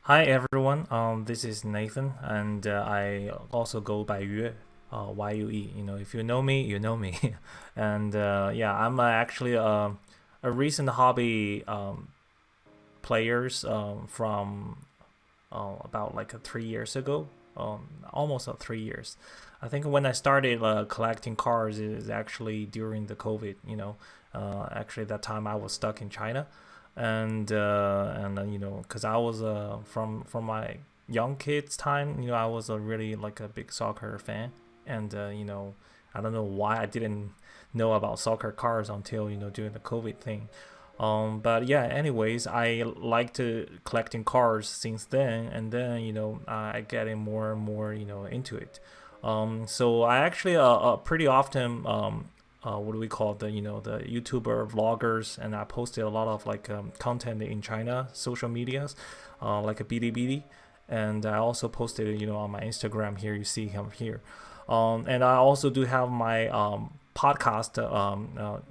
Hi everyone. This is Nathan, and I also go by Yue, Yue. If you know me, you know me. And yeah, I'm actually a recent hobby players from about like 3 years ago, almost 3 years. I think when I started collecting cards is actually during the COVID. Actually that time I was stuck in China, and because I was from my young kids time, I was really like a big soccer fan, and I don't know why I didn't know about soccer cards until during the COVID thing. But yeah, anyways, I like to collecting cards since then, and then I getting more and more into it. So I actually pretty often what do we call the YouTuber vloggers, and I posted a lot of like content in China social medias, like a Blibli, and I also posted it on my Instagram. Here you see him here, and I also do have my podcast,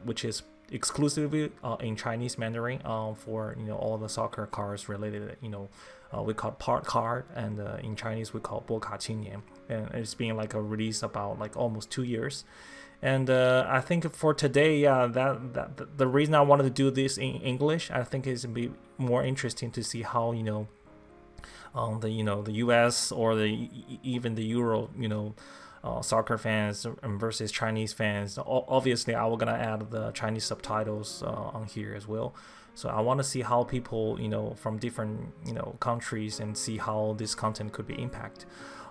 which is exclusively in Chinese Mandarin, for all the soccer cards related. We call it PodCard, and in Chinese we call it 剥卡青年, and it's been like a release about like almost 2 years. And I think for today, yeah, that the reason I wanted to do this in English, I think is be more interesting to see how the U.S. or even the Euro soccer fans versus Chinese fans. Obviously, I was gonna add the Chinese subtitles on here as well. So I want to see how people from different countries, and see how this content could be impact.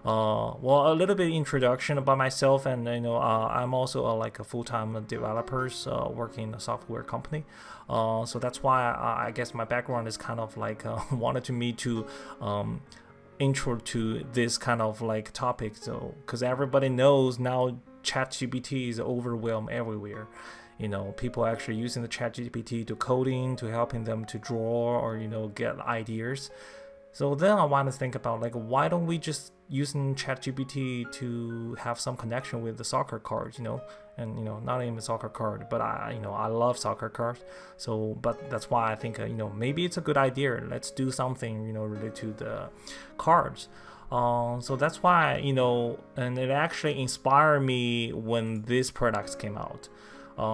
Well, a little bit introduction about myself, and I'm also like a full-time developer, working in a software company. So that's why I guess my background is kind of like wanted to me to intro to this kind of like topic. So because everybody knows now ChatGPT is overwhelmed everywhere. People actually using the ChatGPT to coding, to helping them to draw or get ideas. So then I want to think about like, why don't we just using ChatGPT to have some connection with the soccer cards, and not even soccer card, but I love soccer cards. So but that's why I think maybe it's a good idea. Let's do something related to the cards. So that's why and it actually inspired me when these products came out.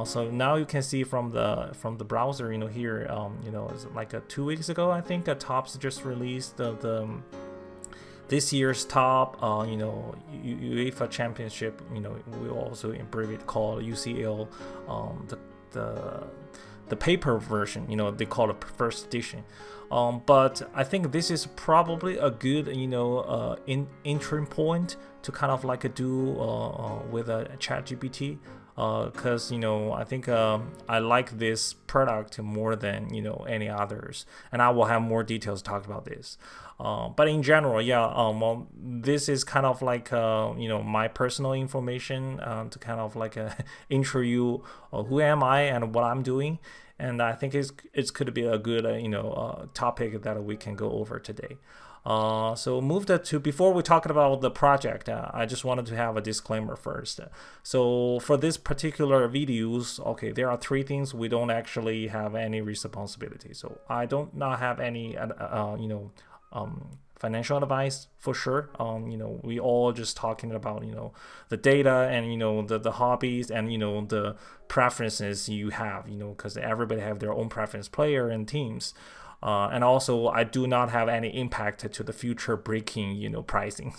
So now you can see from the browser, here, it's like 2 weeks ago, I think, Topps just released the this year's top, UEFA Championship. We also abbreviate called UCL, the paper version. They call it first edition. But I think this is probably a good entry point to kind of like do with a ChatGPT. Because I think I like this product more than any others, and I will have more details to talk about this. But in general, yeah, well, this is kind of like my personal information, to kind of like intro you who am I and what I'm doing, and I think it's could be a good topic that we can go over today. So moved to before we talk about the project, I just wanted to have a disclaimer first. So for this particular videos, okay, there are three things we don't actually have any responsibility. So I don't not have any financial advice for sure. We all just talking about the data and the hobbies and the preferences you have, because everybody have their own preference player and teams. And also, I do not have any impact to the future breaking, pricing.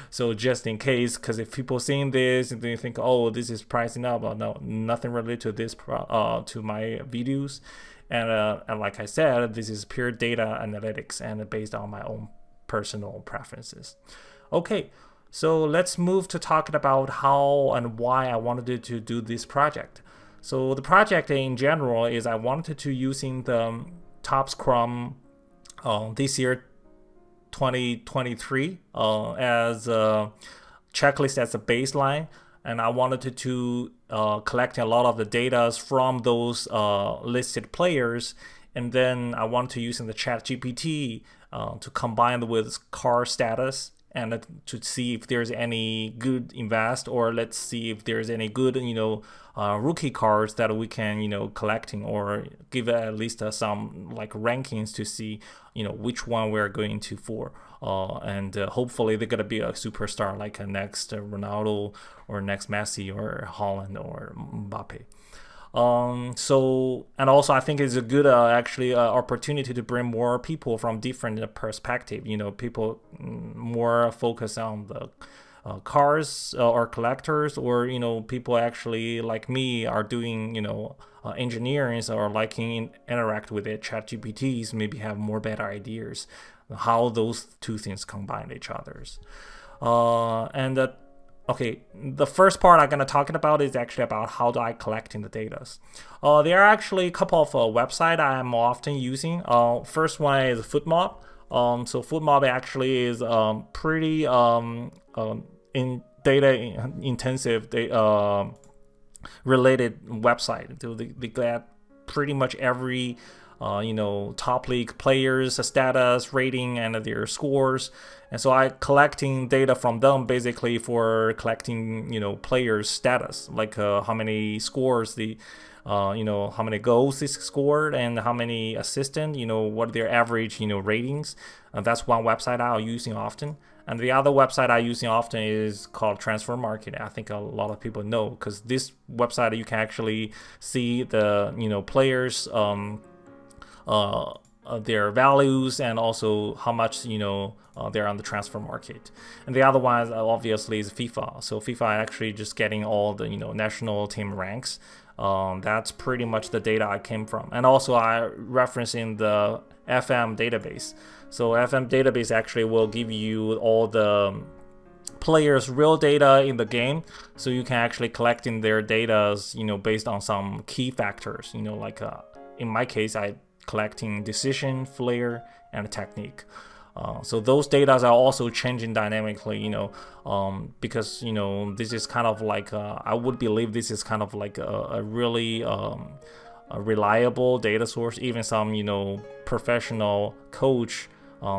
So just in case, because if people seeing this and they think, oh, this is pricing up, no, nothing related to this to my videos. And like I said, this is pure data analytics and based on my own personal preferences. Okay, so let's move to talking about how and why I wanted to do this project. So the project in general is I wanted to using the Topps Chrome this year 2023 as a checklist as a baseline, and I wanted to collect a lot of the data from those listed players, and then I wanted to use in the ChatGPT to combine with car status and to see if there's any good invest, or let's see if there's any good, rookie cards that we can, collecting, or give at least some like rankings to see, which one we're going to for. And hopefully they're gonna be a superstar like a next Ronaldo or next Messi or Holland or Mbappe. So, and also I think it's a good opportunity to bring more people from different perspective. People more focus on the cars or collectors, or people actually like me are doing engineers, or liking interact with it. ChatGPTs maybe have more better ideas how those two things combine each others. Okay, the first part I'm going to talk about is actually about how do I collecting the data. There are actually a couple of websites I'm often using. First one is FootMob. So FootMob actually is pretty in data intensive related website. They get pretty much every top league players status, rating, and their scores. And so I collecting data from them basically for collecting players status, like how many scores how many goals they scored, and how many assists, what their average ratings. That's one website I'm using often. And the other website I'm using often is called Transfer Market. I think a lot of people know, because this website you can actually see the players their values, and also how much they're on the transfer market. And the other one obviously is FIFA. So FIFA actually just getting all the national team ranks. That's pretty much the data I came from. And also I reference in the FM database. So FM database actually will give you all the players' real data in the game, so you can actually collect in their data based on some key factors, like in my case I collecting decision, flair, and technique. So those data are also changing dynamically, because this is kind of like I would believe this is kind of like a really a reliable data source. Even some professional coach,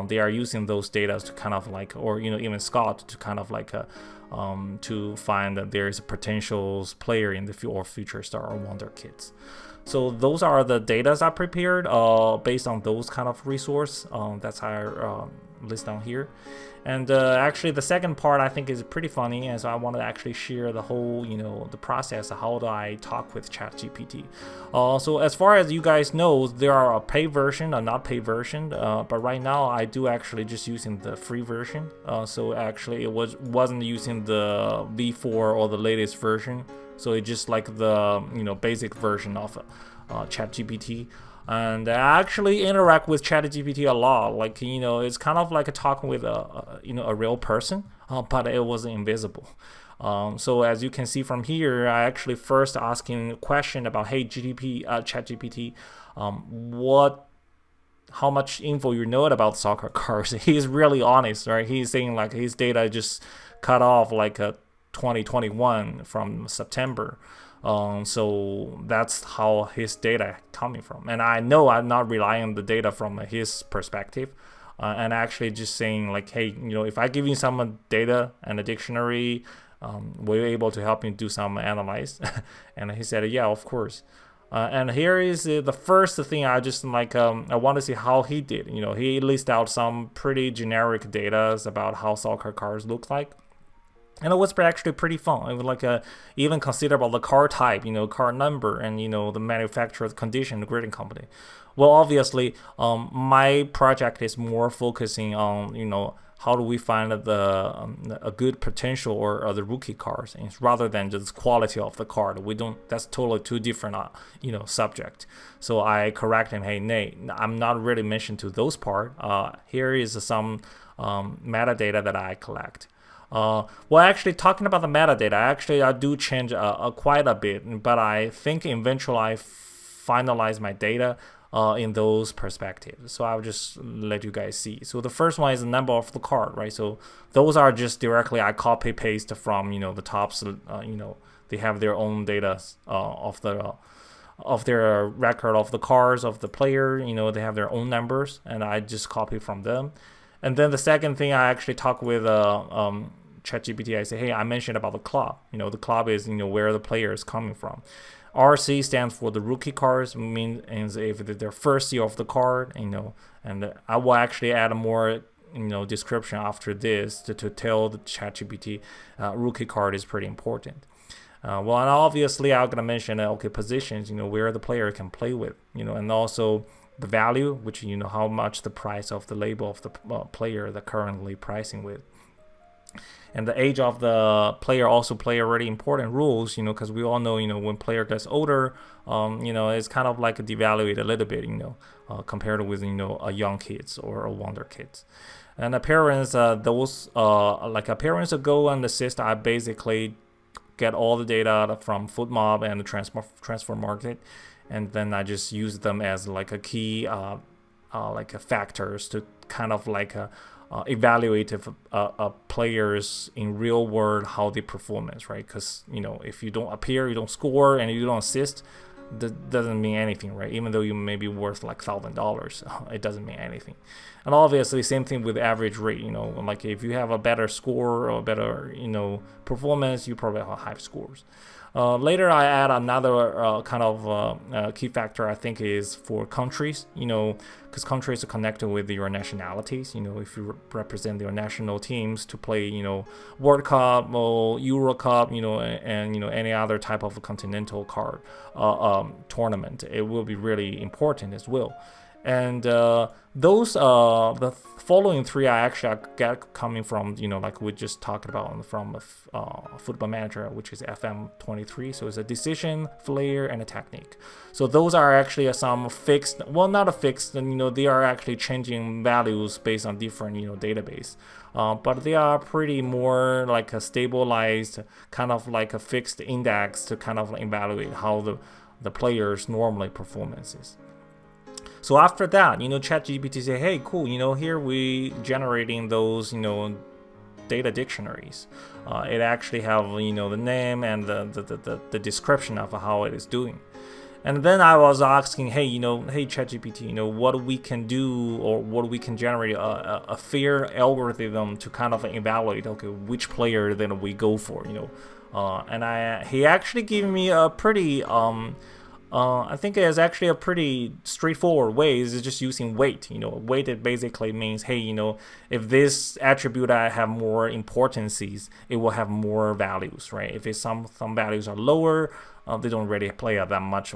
they are using those data to kind of like, or even scout to kind of like to find that there is a potential player in the future star or wonder kids. So those are the data I prepared based on those kind of resource. That's how I list down here. And actually the second part I think is pretty funny, and so I want to actually share the whole, the process of how do I talk with ChatGPT. So as far as you guys know, there are a paid version, a not paid version, but right now I do actually just using the free version. So actually it wasn't using the V4 or the latest version. So it's just like the basic version of ChatGPT. And I actually interact with ChatGPT a lot. Like it's kind of like talking with a real person, but it was invisible. So as you can see from here, I actually first asking a question about, hey ChatGPT, how much info you know about soccer cards. He's really honest, right? He's saying like his data just cut off like 2021 from September. So that's how his data coming from. And I know I'm not relying on the data from his perspective. And actually just saying like, hey, if I give you some data and a dictionary, were you able to help me do some analyze? And he said, yeah, of course. And here is the first thing I just like, I want to see how he did. He listed out some pretty generic data about how soccer cards look like. And it was actually pretty fun. It was like even consider about the car type, car number, and the manufacturer's condition, the grading company. Well, obviously, my project is more focusing on how do we find a good potential or the rookie cards, rather than just quality of the card. That's totally two different subject. So I correct him. Hey, Nate, I'm not really mentioned to those part. Here is some metadata that I collect. Well, actually, talking about the metadata, I do change quite a bit, but I think eventually I finalize my data in those perspectives. So I'll just let you guys see. So the first one is the number of the card, right? So those are just directly I copy paste from the tops. They have their own data of their record of the cards of the player. They have their own numbers, and I just copy from them. And then the second thing, I actually talk with ChatGPT. I say, hey, I mentioned about the club. The club is where the player is coming from. RC stands for the rookie cards, means if it's their first year of the card, and I will actually add more description after this to tell the ChatGPT rookie card is pretty important. Well, and obviously I'm gonna mention positions, where the player can play with, and also the value, which how much the price of the label of the player they're currently pricing with. And the age of the player also play a really important rules, because we all know, when player gets older, it's kind of like devalued a little bit, compared with, a young kids or a wonder kids. And appearance, those like appearance go and assist, I basically get all the data from FootMob and the transfer market, and then I just use them as like a key factors to kind of evaluate if players in real world how they performance, right? Because if you don't appear, you don't score, and you don't assist, that doesn't mean anything, right? Even though you may be worth like $1,000, it doesn't mean anything. And obviously same thing with average rate, like if you have a better score or better performance, you probably have high scores. Later I add another kind of key factor, I think, is for countries, because countries are connected with your nationalities. If you represent your national teams to play, World Cup or Euro Cup, and any other type of continental card tournament, it will be really important as well. And those the following three I actually get coming from like we just talked about from Football Manager, which is FM23. So it's a decision, flair, and a technique. So those are actually some fixed, well, not a fixed, they are actually changing values based on different database, but they are pretty more like a stabilized, kind of like a fixed index to kind of evaluate how the players normally performances. So after that, ChatGPT say, hey, cool, here we generating those, data dictionaries. It actually have, the name and the description of how it is doing. And then I was asking, hey, hey, ChatGPT, what we can do, or what we can generate a fair algorithm to kind of evaluate, okay, which player then we go for, and he actually gave me a pretty, I think it's actually a pretty straightforward way. Is just using weight. Weight, it basically means, hey, if this attribute I have more importances, it will have more values, right? If it's some values are lower, they don't really play that much,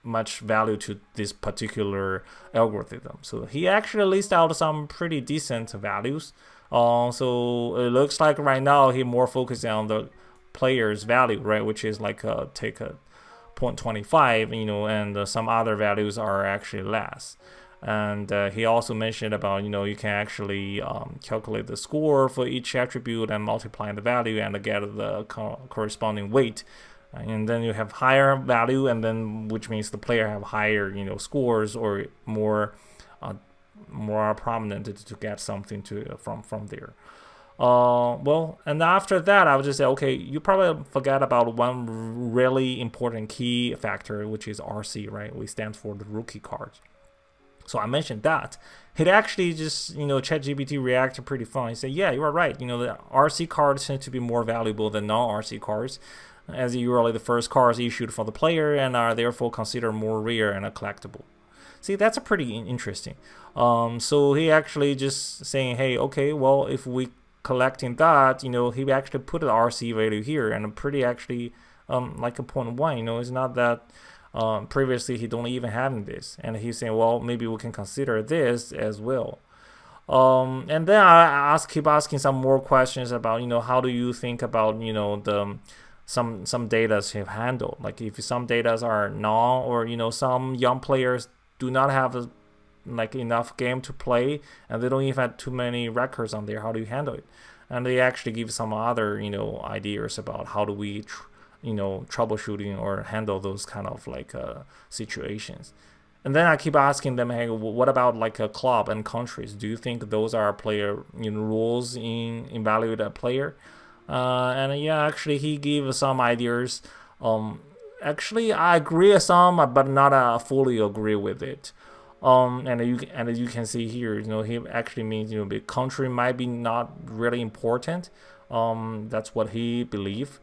much value to this particular algorithm. So he actually listed out some pretty decent values. So it looks like right now he more focusing on the player's value, right? Which is like take a 0.25, and some other values are actually less. And he also mentioned about, you can actually calculate the score for each attribute and multiply the value and get the corresponding weight. And then you have higher value, and then which means the player have higher, scores, or more prominent to get something from there. Well, and after that, I would just say, okay, you probably forget about one really important key factor, which is RC, right? We stand for the rookie cards. So I mentioned that. It actually just, ChatGPT reacted pretty fun. He said, yeah, you are right. The RC cards tend to be more valuable than non-RC cards, as usually the first cards issued for the player and are therefore considered more rare and collectible. See, that's a pretty interesting. So he actually just saying, hey, okay, well, if we collecting that, he actually put the RC value here, and pretty actually like a 0.1, it's not that previously he don't even have this, and he's saying, well, maybe we can consider this as well. And then I keep asking some more questions about, how do you think about, the some data have handled, like if some data are non, or some young players do not have enough game to play, and they don't even have too many records on there. How do you handle it? And they actually give some other ideas about how do we troubleshooting or handle those kind of situations. And then I keep asking them, hey, what about a club and countries? Do you think those are player rules in evaluate a player? And yeah, actually he gave some ideas. Actually I agree with some, but not fully agree with it. And you can see here, he actually means, the country might be not really important. That's what he believe.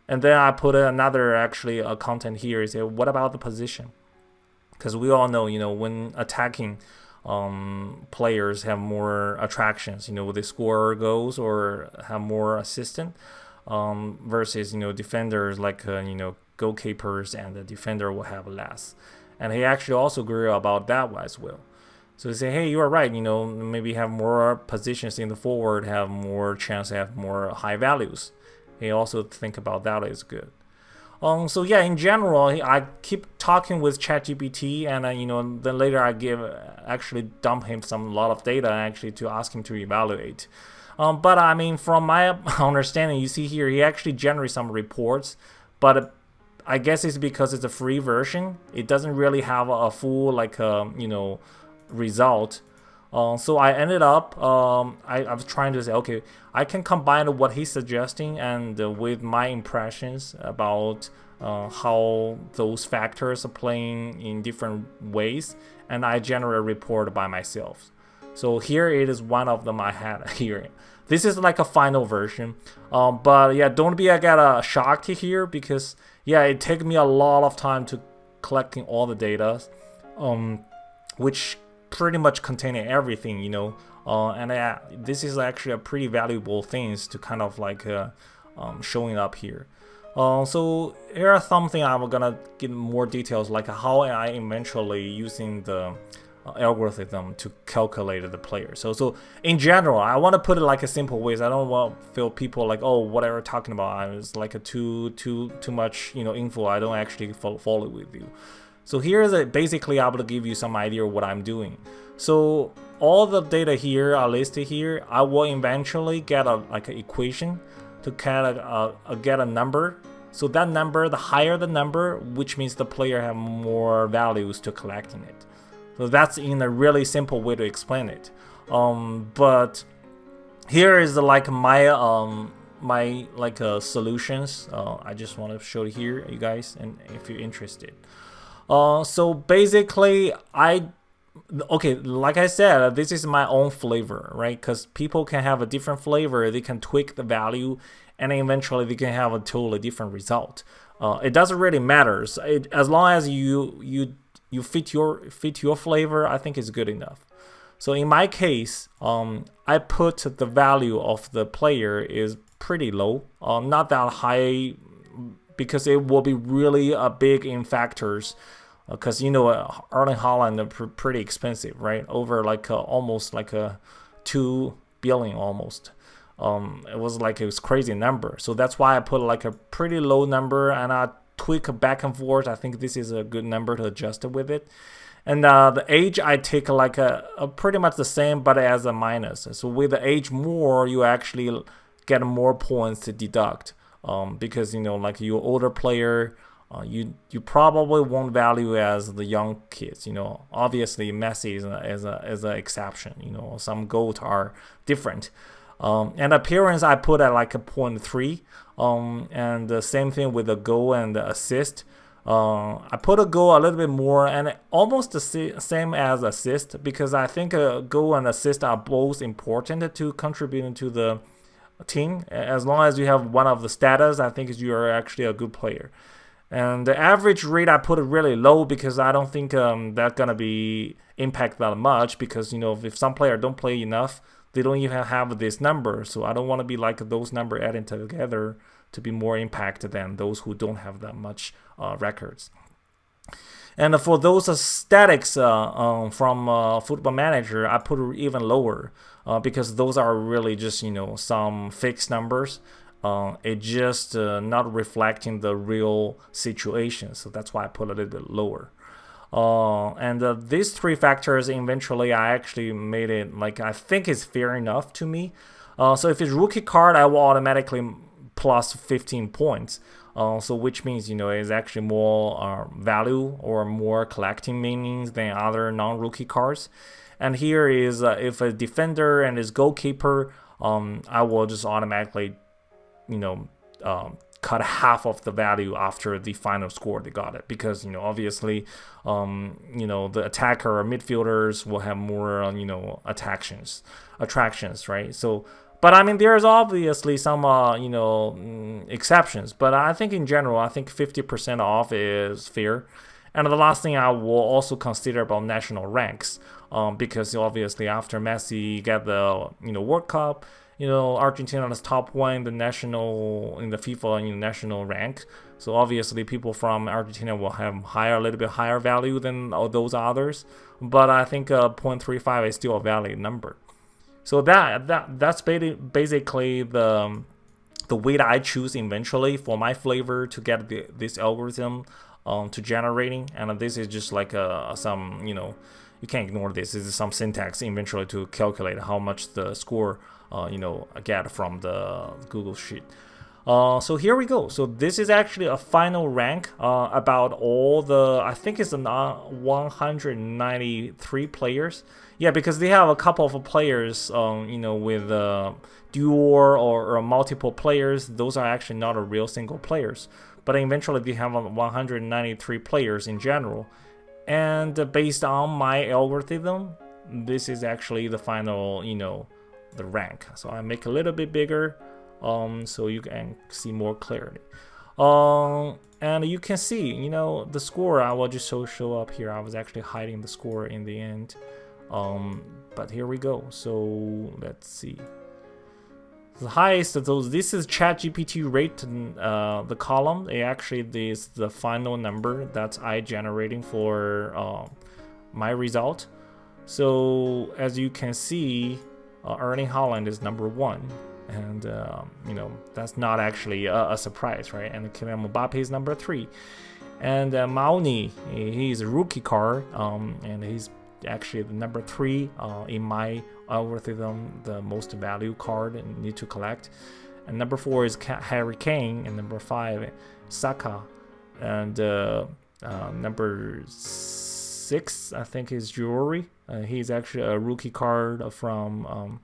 And then I put another actually content here is what about the position? Because we all know, when attacking, players have more attractions, they score goals or have more assistant, versus, defenders like, goalkeepers and the defender will have less. And he actually also grew about that as well. So he say, hey, you are right, maybe have more positions in the forward, have more chance to have more high values. He also think about that is good. So yeah, in general, I keep talking with ChatGPT, and then later I actually dump him a lot of data actually to ask him to evaluate. But I mean, from my understanding, you see here, he actually generates some reports, but I guess it's because it's a free version. It doesn't really have a full result. So I ended up, I was trying to say, okay, I can combine what he's suggesting and with my impressions about how those factors are playing in different ways, and I generate a report by myself. So here it is one of them I had here. This is like a final version, but yeah, don't get shocked here, because yeah, it took me a lot of time to collecting all the data, which pretty much containing everything, and this is actually a pretty valuable things to kind of like showing up here. So here are something I'm gonna give more details, like how I eventually using the algorithm to calculate the player. So in general, I want to put it like a simple ways. I don't want to feel people like, oh, whatever talking about is like a too much info. I don't actually follow with you. So here's basically I'm going to give you some idea of what I'm doing. So all the data here are listed here. I will eventually get an equation to kind of get a number. So that number, the higher the number, which means the player have more values to collecting it. So that's in a really simple way to explain it. But here is like my solutions. I just want to show here you guys, and if you're interested. So basically, like I said, this is my own flavor, right? Because people can have a different flavor, they can tweak the value, and eventually they can have a totally different result. It doesn't really matter. As long as you fit your flavor, I think it's good enough. So in my case, I put the value of the player is pretty low, not that high, because it will be really big in factors. Because Erling Haaland are pretty expensive, right? Over almost like a 2 billion almost. It was crazy number. So that's why I put like a pretty low number, and I tweak back and forth. I think this is a good number to adjust it with it. And the age I take like a pretty much the same, but as a minus. So with the age more, you actually get more points to deduct. Because like your older player, you probably won't value as the young kids. Obviously Messi is an exception. Some GOAT are different. And appearance I put at like a 0.3. And the same thing with the goal and the assist. I put a goal a little bit more, and almost the same as assist, because I think a goal and assist are both important to contribute to the team. As long as you have one of the status, I think you are actually a good player. And the average rate I put it really low, because I don't think that's gonna be impact that much, because if some player don't play enough, they don't even have this number. So I don't want to be like those number adding together to be more impact than those who don't have that much records. And for those statics from Football Manager, I put it even lower, because those are really just some fixed numbers. It just not reflecting the real situation. So that's why I put a little bit lower. And these three factors, eventually I actually made it I think it's fair enough to me. So if it's rookie card, I will automatically plus 15 points. So which means it's actually more value or more collecting meanings than other non-rookie cards. And here is if a defender and his goalkeeper, I will just automatically cut cut half of the value after the final score they got it, because obviously the attacker or midfielders will have more attractions, right? So but I mean there's obviously some exceptions, but I think in general I think 50% off is fair. And the last thing I will also consider about national ranks, because obviously after Messi get the World Cup, Argentina is top one in the FIFA national rank. So obviously people from Argentina will have a little bit higher value than all those others. But I think 0.35 is still a valid number. So that's basically the way that I choose eventually for my flavor to get this algorithm to generating. And this is just like some you can't ignore this. This is some syntax eventually to calculate how much the score get from the Google Sheet. So here we go. So this is actually a final rank about all the, I think it's 193 players. Yeah, because they have a couple of players, with dual or multiple players. Those are actually not a real single players. But eventually they have 193 players in general. And based on my algorithm, this is actually the final, the rank. So I make a little bit bigger so you can see more clearly. And you can see, the score. I will just show up here. I was actually hiding the score in the end. But here we go. So let's see. The highest of those, this is ChatGPT rate, the column. It actually is the final number that's I generating for my result. So as you can see, Erling Haaland is number 1. And, that's not actually a surprise, right? And Kylian Mbappe is number 3. And Mauni, he's a rookie card, and he's actually the number 3 in my algorithm, the most value card and need to collect. And number 4 is Harry Kane, and number 5 Saka, and number 6 I think is Jewelry. He's actually a rookie card from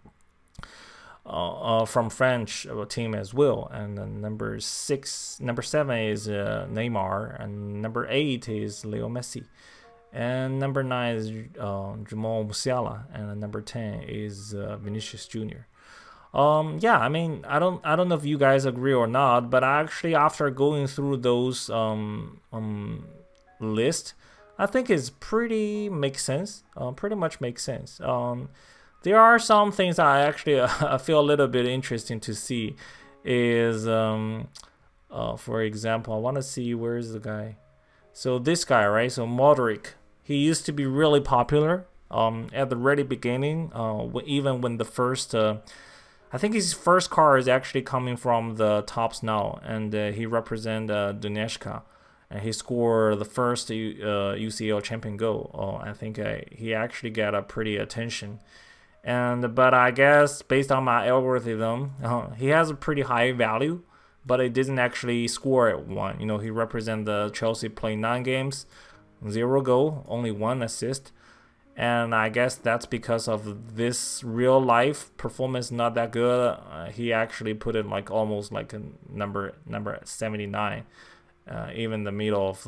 French team as well. And then number 7 is Neymar, and number 8 is Leo Messi. And number 9 is Jamal Musiala, and number 10 is Vinicius Jr. Yeah, I mean, I don't know if you guys agree or not, but actually after going through those list, I think it's pretty makes sense. Pretty much makes sense. There are some things I actually I feel a little bit interesting to see. Is for example, I want to see where's the guy. So this guy, right? So Modric, he used to be really popular at the very beginning. Even when the first, I think his first card is actually coming from the tops now, and he represents Donetsk, and he scored the first UCL champion goal. I think he actually got a pretty attention. But I guess based on my algorithm, he has a pretty high value. But it didn't actually score at 1. He represents the Chelsea playing 9 games, 0 goal, only 1 assist. And I guess that's because of this real life performance not that good. He actually put it like almost like a number 79, even the middle of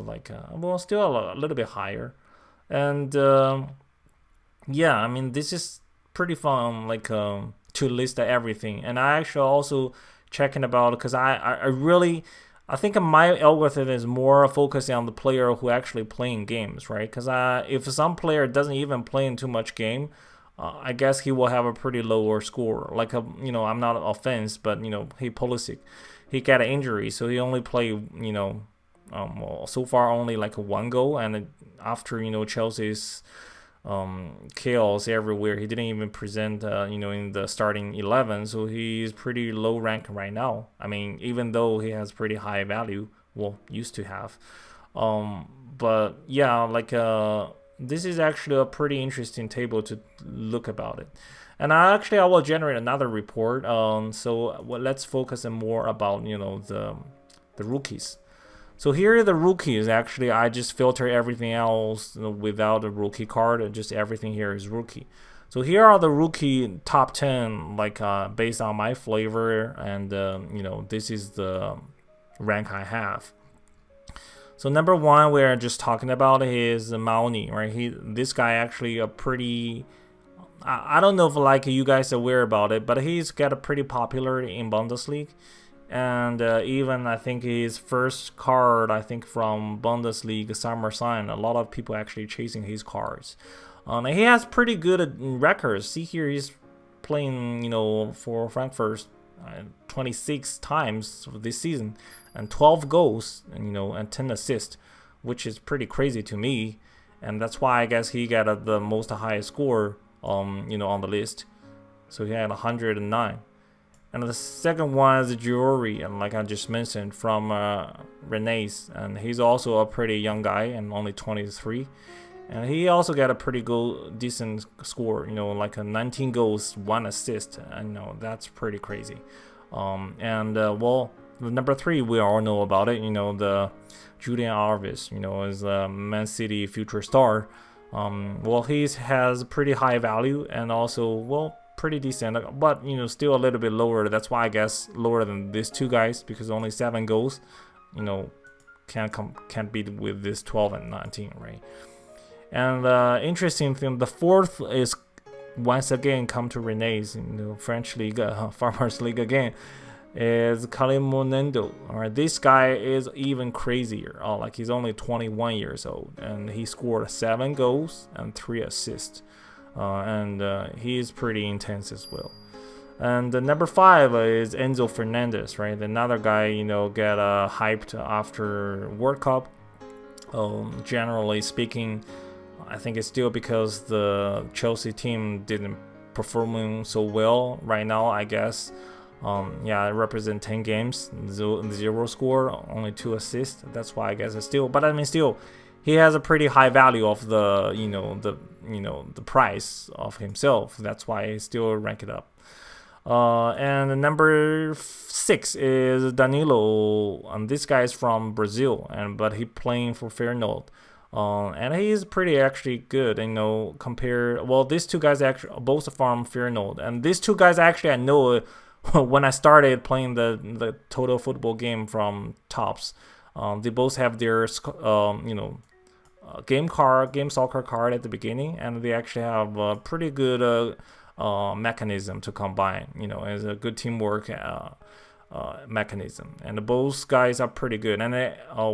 still a little bit higher. And yeah, I mean this is pretty fun, to list everything. And I actually also checking about, because I think my algorithm is more focusing on the player who actually playing games, right? Because if some player doesn't even play in too much game, I guess he will have a pretty lower score. I'm not offense, but he Pulisic, he got an injury, so he only played so far only 1 goal, and after Chelsea's chaos everywhere, he didn't even present in the starting 11, so he's pretty low rank right now. I mean, even though he has pretty high value, used to have, but yeah, this is actually a pretty interesting table to look about it. And I will generate another report. So let's focus more about the rookies. So here are the rookies. Actually, I just filter everything else without a rookie card. Just everything here is rookie. So here are the rookie top 10, based on my flavor. And, this is the rank I have. So number 1, we're just talking about is Maoni, right? This guy actually a pretty, I don't know if like you guys are aware about it, but he's got a pretty popular in Bundesliga. And even I think his first card, I think from Bundesliga Summer Sign, a lot of people actually chasing his cards. And he has pretty good records. See here, he's playing, for Frankfurt 26 times this season, and 12 goals, and 10 assists, which is pretty crazy to me. And that's why I guess he got the most highest score, on the list. So he had 109. And the second one is Giori, and like I just mentioned, from Rennes, and he's also a pretty young guy and only 23. And he also got a pretty decent score, like a 19 goals, 1 assist. And that's pretty crazy. Well, the number 3, we all know about it. The Julian Alves, is a Man City future star. Well, he has pretty high value and also, well, pretty decent, but still a little bit lower. That's why I guess lower than these 2 guys, because only 7 goals, can't beat with this 12 and 19, right? And interesting thing, the 4th is once again come to Rennes, French League, Farmers League again, is Kalimonendo. All right, this guy is even crazier. Like he's only 21 years old, and he scored 7 goals and 3 assists. And he is pretty intense as well. And number 5 is Enzo Fernandez, right? Another guy, get hyped after World Cup. Generally speaking, I think it's still because the Chelsea team didn't perform so well right now, I guess. It represents 10 games, 0 score, only 2 assists. That's why I guess it's still. But I mean, still, he has a pretty high value of the the price of himself. That's why he still rank it up. And number 6 is Danilo, and this guy is from Brazil, but he playing for Feyenoord. And he's pretty actually good, compared. Well, these 2 guys actually both from Feyenoord, and these 2 guys actually I know when I started playing the total football game from Tops. They both have their game soccer card at the beginning, and they actually have a pretty good mechanism to combine, as a good teamwork mechanism. And both guys are pretty good. And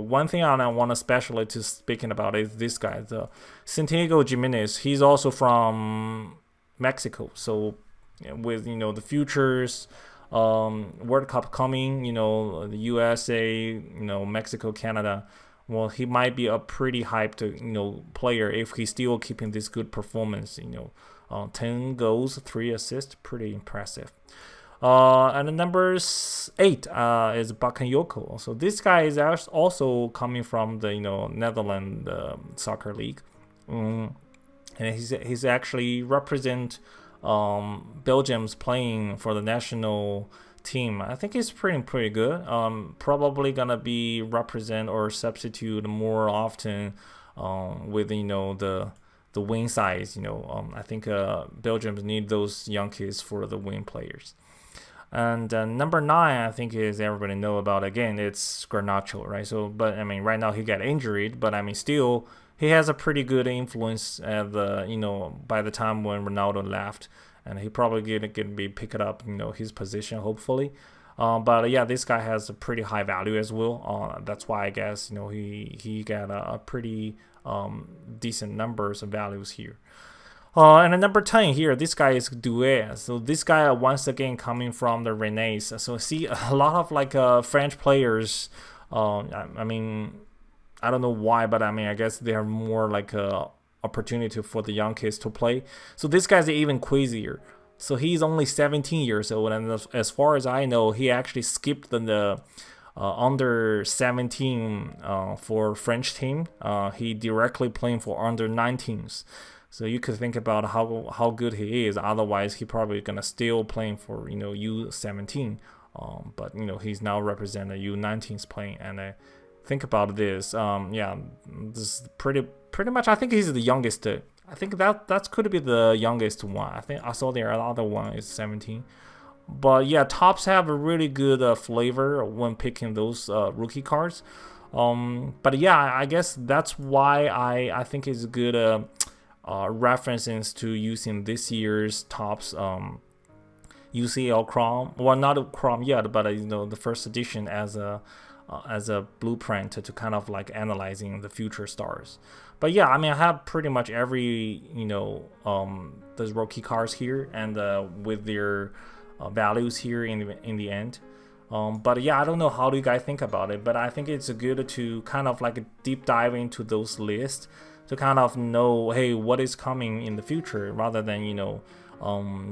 one thing I want especially to speaking about is this guy, the Santiago Jimenez. He's also from Mexico. So with the futures World Cup coming, the USA, Mexico, Canada. Well, he might be a pretty hyped, player if he's still keeping this good performance. 10 goals, 3 assists, pretty impressive. And the number 8 is Bakayoko. So this guy is also coming from the Netherlands soccer league, and he's actually represent Belgium's playing for the national team. I think he's pretty good. Probably gonna be represent or substitute more often with the wing size. I think Belgium need those young kids for the wing players. And number 9, I think is everybody know about. Again, it's Garnacho, right? So, but I mean, right now he got injured, but I mean, still he has a pretty good influence at the by the time when Ronaldo left, and he probably gonna be picked up his position hopefully. But yeah, this guy has a pretty high value as well. That's why I guess he got a pretty decent numbers of values here. And at number 10 here, this guy is Doué. So this guy once again coming from the Rennes. So see a lot of French players. I mean, I don't know why, but I mean, I guess they have more opportunity for the young kids to play. So this guy's even crazier. So he's only 17 years old, and as far as I know, he actually skipped the under 17 for French team. He directly playing for under 19s. So you could think about how good he is. Otherwise, he probably gonna still playing for U17. But he's now representing U19s playing. And think about this. This is pretty much. I think he's the youngest. I think that could be the youngest one. I think I saw the other one is 17. But yeah, tops have a really good flavor when picking those rookie cards. But yeah, I guess that's why I think it's a good references to using this year's tops UCL Chrome, well, not Chrome yet, but the first edition as a blueprint to kind of like analyzing the future stars. But yeah, I mean, I have pretty much every those rookie cards here, and with their values here in the end. But yeah, I don't know how do you guys think about it, but I think it's good to kind of like deep dive into those lists to kind of know, hey, what is coming in the future, rather than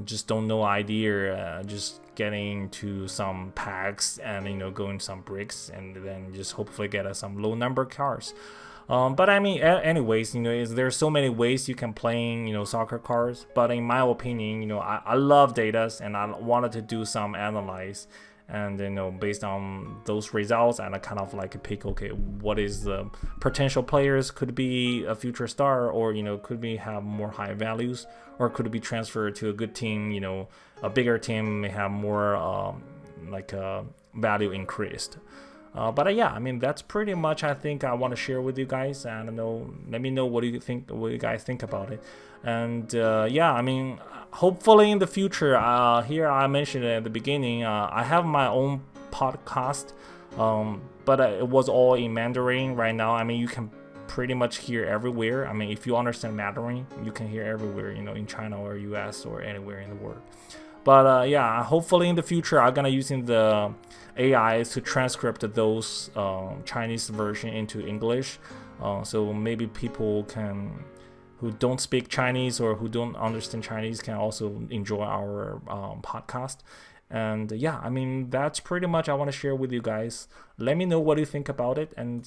just don't know idea, just getting to some packs and going some bricks and then just hopefully get some low number cards. But I mean, anyways, there's so many ways you can play, soccer cards. But in my opinion, I love data, and I wanted to do some analyze, and based on those results, and I kind of like pick, okay, what is the potential players could be a future star, or could be have more high values, or could be transferred to a good team. A bigger team may have more value increased. But yeah, I mean, that's pretty much I think I want to share with you guys. And let me know what you guys think about it. And yeah, I mean, hopefully in the future, here I mentioned at the beginning, I have my own podcast, but it was all in Mandarin right now. I mean, you can pretty much hear everywhere. I mean, if you understand Mandarin, you can hear everywhere, in China or US or anywhere in the world. But yeah, hopefully in the future, I'm gonna using the AI to transcript those Chinese version into English. So maybe people who don't speak Chinese or who don't understand Chinese can also enjoy our podcast. And yeah, I mean, that's pretty much I want to share with you guys. Let me know what you think about it, and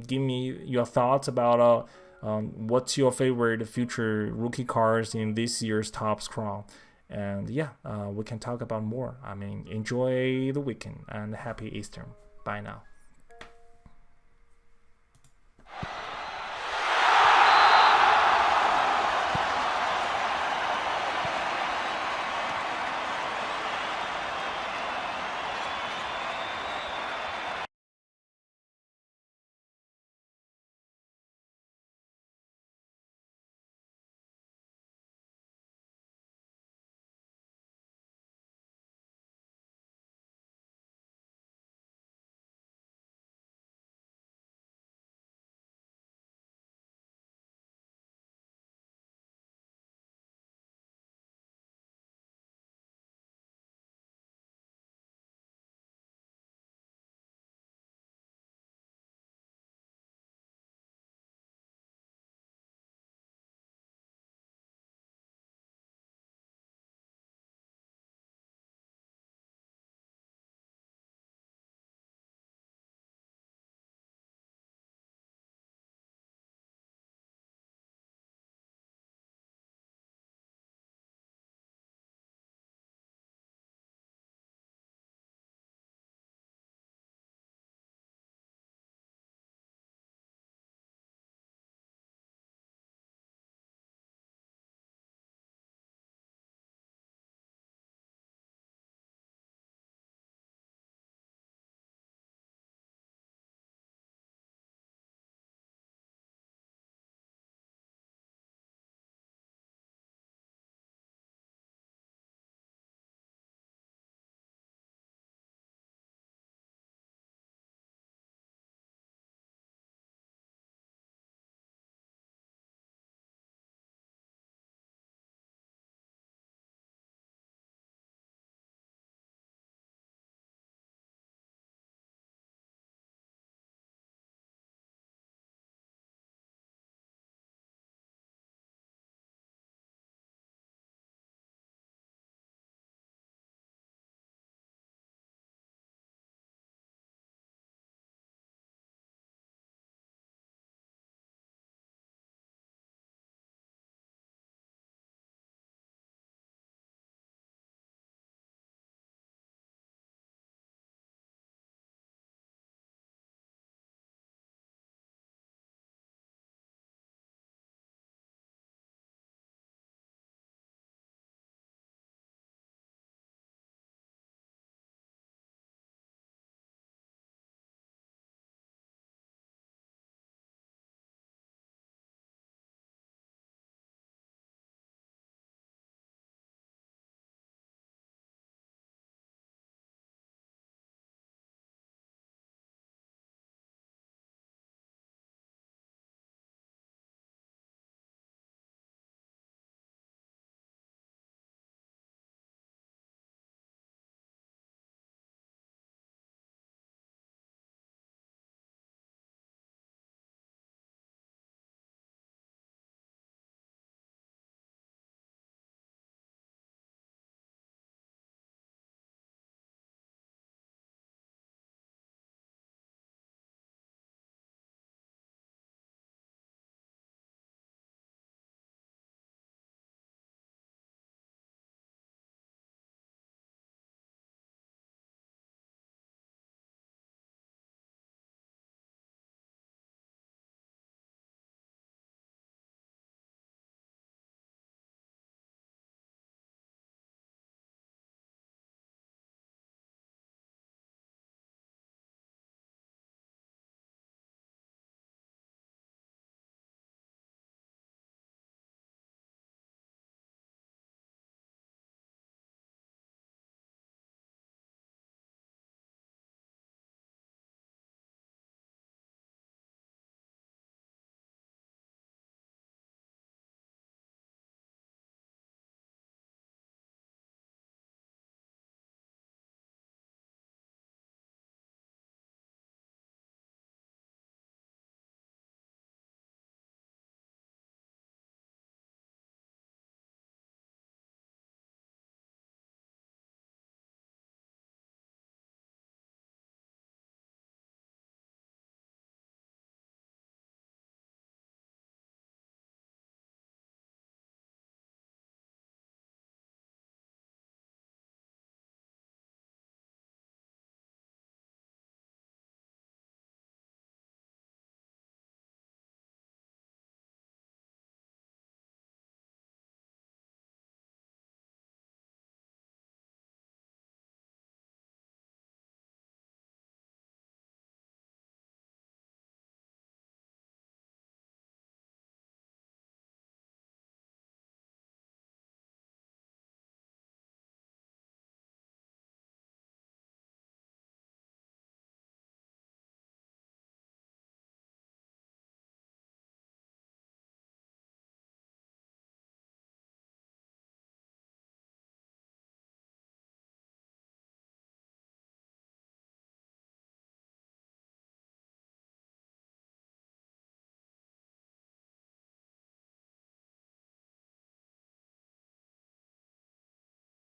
give me your thoughts about what's your favorite future rookie cards in this year's Topps Crown. And yeah, we can talk about more. I mean, enjoy the weekend and happy Easter. Bye now.